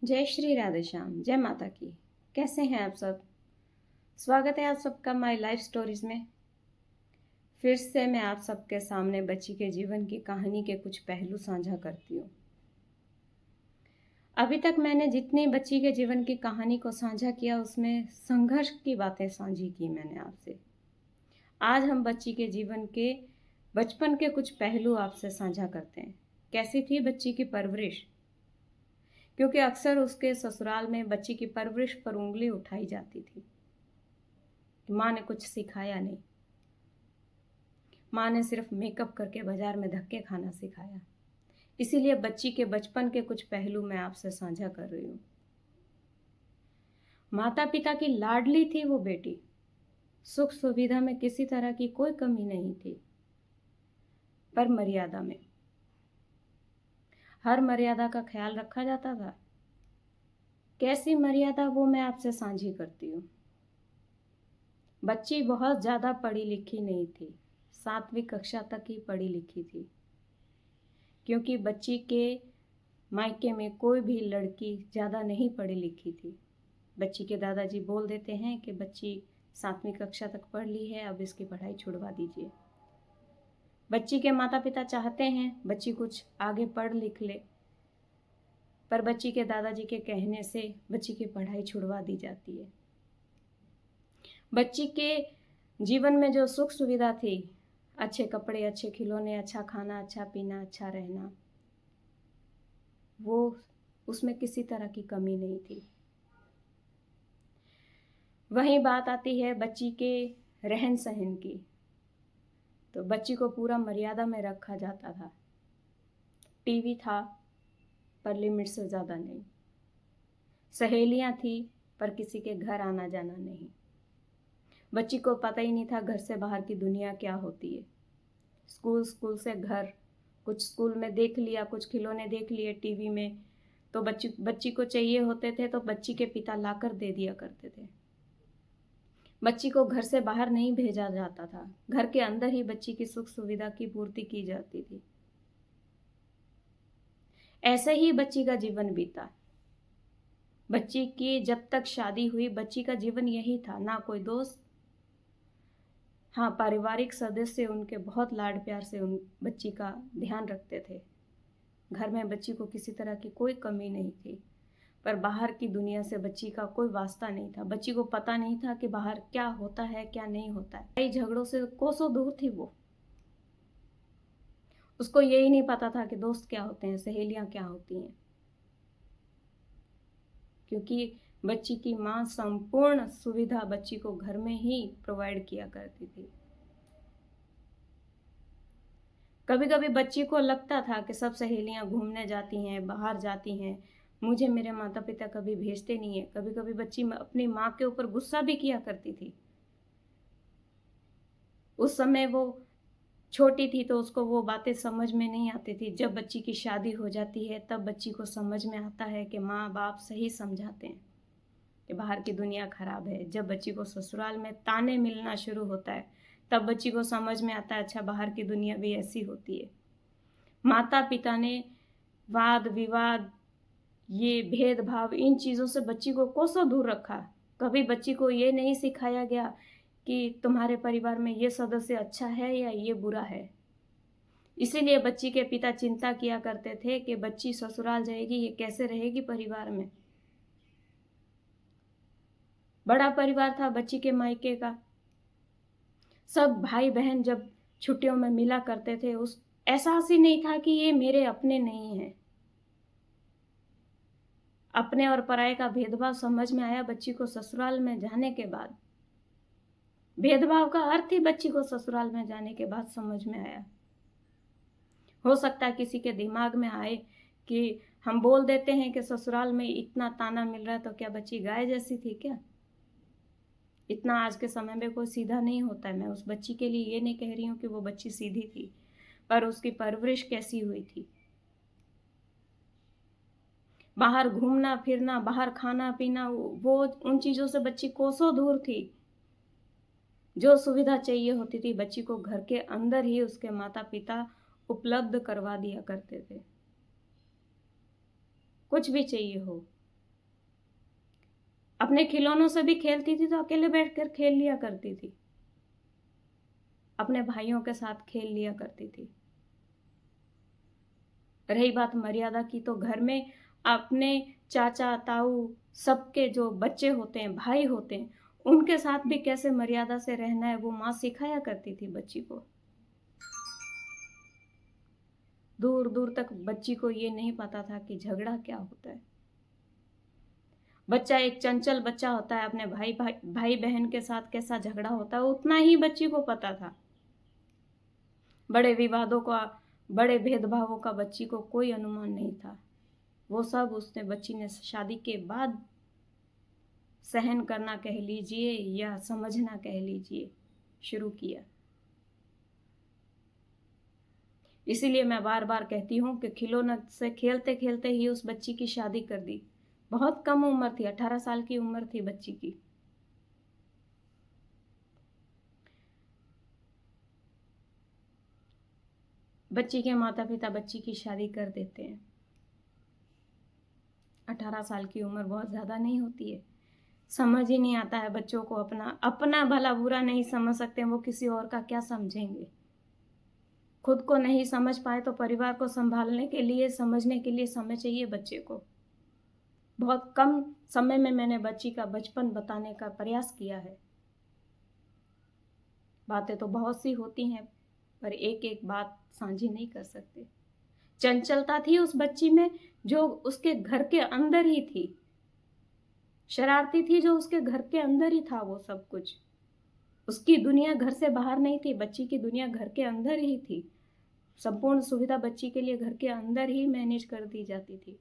जय श्री राधे श्याम, जय माता की। कैसे हैं आप सब? स्वागत है आप सबका माय लाइफ स्टोरीज में। फिर से मैं आप सबके सामने बच्ची के जीवन की कहानी के कुछ पहलू साझा करती हूँ। अभी तक मैंने जितनी बच्ची के जीवन की कहानी को साझा किया उसमें संघर्ष की बातें साझी की मैंने आपसे। आज हम बच्ची के जीवन के बचपन के कुछ पहलू आपसे साझा करते हैं। कैसी थी बच्ची की परवरिश? क्योंकि अक्सर उसके ससुराल में बच्ची की परवरिश पर उंगली उठाई जाती थी। माँ ने कुछ सिखाया नहीं, माँ ने सिर्फ मेकअप करके बाजार में धक्के खाना सिखाया। इसीलिए बच्ची के बचपन के कुछ पहलू मैं आपसे साझा कर रही हूँ। माता पिता की लाडली थी वो बेटी, सुख सुविधा में किसी तरह की कोई कमी नहीं थी, पर मर्यादा में। हर मर्यादा का ख्याल रखा जाता था। कैसी मर्यादा, वो मैं आपसे साझी करती हूँ। बच्ची बहुत ज़्यादा पढ़ी लिखी नहीं थी, 7वीं कक्षा तक ही पढ़ी लिखी थी। क्योंकि बच्ची के मायके में कोई भी लड़की ज़्यादा नहीं पढ़ी लिखी थी। बच्ची के दादाजी बोल देते हैं कि बच्ची 7वीं कक्षा तक पढ़ ली है, अब इसकी पढ़ाई छुड़वा दीजिए। बच्ची के माता पिता चाहते हैं बच्ची कुछ आगे पढ़ लिख ले, पर बच्ची के दादाजी के कहने से बच्ची की पढ़ाई छुड़वा दी जाती है। बच्ची के जीवन में जो सुख सुविधा थी, अच्छे कपड़े, अच्छे खिलौने, अच्छा खाना, अच्छा पीना, अच्छा रहना, वो उसमें किसी तरह की कमी नहीं थी। वहीं बात आती है बच्ची के रहन सहन की, तो बच्ची को पूरा मर्यादा में रखा जाता था। टीवी था पर लिमिट से ज़्यादा नहीं, सहेलियां थी पर किसी के घर आना जाना नहीं। बच्ची को पता ही नहीं था घर से बाहर की दुनिया क्या होती है। स्कूल से घर, कुछ स्कूल में देख लिया, कुछ खिलौने देख लिए टीवी में, तो बच्ची को चाहिए होते थे तो बच्ची के पिता लाकर दे दिया करते थे। बच्ची को घर से बाहर नहीं भेजा जाता था, घर के अंदर ही बच्ची की सुख सुविधा की पूर्ति की जाती थी। ऐसे ही बच्ची का जीवन बीता। बच्ची की जब तक शादी हुई, बच्ची का जीवन यही था, ना कोई दोस्त। हाँ, पारिवारिक सदस्य उनके बहुत लाड प्यार से उन बच्ची का ध्यान रखते थे। घर में बच्ची को किसी तरह की कोई कमी नहीं थी, पर बाहर की दुनिया से बच्ची का कोई वास्ता नहीं था। बच्ची को पता नहीं था कि बाहर क्या होता है, क्या नहीं होता है। कई झगड़ों से कोसों दूर थी वो। उसको यही नहीं पता था कि दोस्त क्या होते हैं, सहेलियां क्या होती हैं, क्योंकि बच्ची की माँ संपूर्ण सुविधा बच्ची को घर में ही प्रोवाइड किया करती थी। कभी कभी बच्ची को लगता था कि सब सहेलियां घूमने जाती हैं, बाहर जाती हैं, मुझे मेरे माता पिता कभी भेजते नहीं है। कभी कभी बच्ची अपनी माँ के ऊपर गुस्सा भी किया करती थी। उस समय वो छोटी थी तो उसको वो बातें समझ में नहीं आती थी। जब बच्ची की शादी हो जाती है तब बच्ची को समझ में आता है कि माँ बाप सही समझाते हैं कि बाहर की दुनिया खराब है। जब बच्ची को ससुराल में ताने मिलना शुरू होता है तब बच्ची को समझ में आता है अच्छा, बाहर की दुनिया भी ऐसी होती है। माता पिता ने वाद विवाद, ये भेदभाव, इन चीज़ों से बच्ची को कोसों दूर रखा। कभी बच्ची को ये नहीं सिखाया गया कि तुम्हारे परिवार में ये सदस्य अच्छा है या ये बुरा है। इसीलिए बच्ची के पिता चिंता किया करते थे कि बच्ची ससुराल जाएगी, ये कैसे रहेगी परिवार में। बड़ा परिवार था बच्ची के मायके का। सब भाई बहन जब छुट्टियों में मिला करते थे, उस एहसास ही नहीं था कि ये मेरे अपने नहीं हैं। अपने और पराये का भेदभाव समझ में आया बच्ची को ससुराल में जाने के बाद। भेदभाव का अर्थ ही बच्ची को ससुराल में जाने के बाद समझ में आया। हो सकता है किसी के दिमाग में आए कि हम बोल देते हैं कि ससुराल में इतना ताना मिल रहा है तो क्या बच्ची गाय जैसी थी क्या? इतना आज के समय में कोई सीधा नहीं होता है। मैं उस बच्ची के लिए ये नहीं कह रही हूँ कि वो बच्ची सीधी थी, पर उसकी परवरिश कैसी हुई थी। बाहर घूमना फिरना, बाहर खाना पीना, वो उन चीज़ों से बच्ची कोसों दूर थी। जो सुविधा चाहिए होती थी बच्ची को घर के अंदर ही उसके माता पिता उपलब्ध करवा दिया करते थे। कुछ भी चाहिए हो, अपने खिलौनों से भी खेलती थी तो अकेले बैठकर खेल लिया करती थी, अपने भाइयों के साथ खेल लिया करती थी। रही बात मर्यादा की, तो घर में अपने चाचा ताऊ सबके जो बच्चे होते हैं, भाई होते हैं, उनके साथ भी कैसे मर्यादा से रहना है वो माँ सिखाया करती थी बच्ची को। दूर दूर तक बच्ची को ये नहीं पता था कि झगड़ा क्या होता है। बच्चा एक चंचल बच्चा होता है, अपने भाई बहन के साथ कैसा झगड़ा होता है उतना ही बच्ची को पता था। बड़े विवादों का, बड़े भेदभावों का बच्ची को कोई अनुमान नहीं था। वो सब उसने बच्ची ने शादी के बाद सहन करना कह लीजिए या समझना कह लीजिए शुरू किया। इसीलिए मैं बार बार कहती हूँ कि खिलौने से खेलते खेलते ही उस बच्ची की शादी कर दी। बहुत कम उम्र थी, 18 साल की उम्र थी बच्ची की। बच्ची के माता पिता बच्ची की शादी कर देते हैं। 18 साल की उम्र बहुत ज़्यादा नहीं होती है। समझ ही नहीं आता है बच्चों को, अपना भला बुरा नहीं समझ सकते, वो किसी और का क्या समझेंगे। खुद को नहीं समझ पाए तो परिवार को संभालने के लिए, समझने के लिए समय चाहिए बच्चे को। बहुत कम समय में मैंने बच्ची का बचपन बताने का प्रयास किया है। बातें तो बहुत सी होती हैं पर एक एक बात साझी नहीं कर सकते। चंचलता थी उस बच्ची में जो उसके घर के अंदर ही थी, शरारती थी जो उसके घर के अंदर ही था। वो सब कुछ, उसकी दुनिया घर से बाहर नहीं थी, बच्ची की दुनिया घर के अंदर ही थी। संपूर्ण सुविधा बच्ची के लिए घर के अंदर ही मैनेज कर दी जाती थी।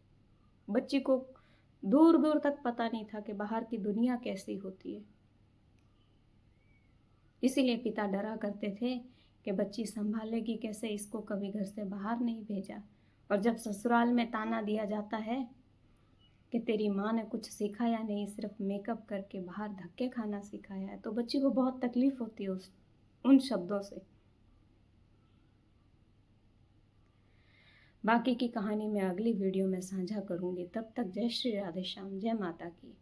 बच्ची को दूर दूर तक पता नहीं था कि बाहर की दुनिया कैसी होती है। इसीलिए पिता डरा करते थे कि बच्ची संभालेगी कैसे, इसको कभी घर से बाहर नहीं भेजा। और जब ससुराल में ताना दिया जाता है कि तेरी माँ ने कुछ सिखाया नहीं, सिर्फ मेकअप करके बाहर धक्के खाना सिखाया है, तो बच्ची को बहुत तकलीफ होती है उन शब्दों से। बाकी की कहानी मैं अगली वीडियो में साझा करूंगी। तब तक जय श्री राधे श्याम, जय माता की।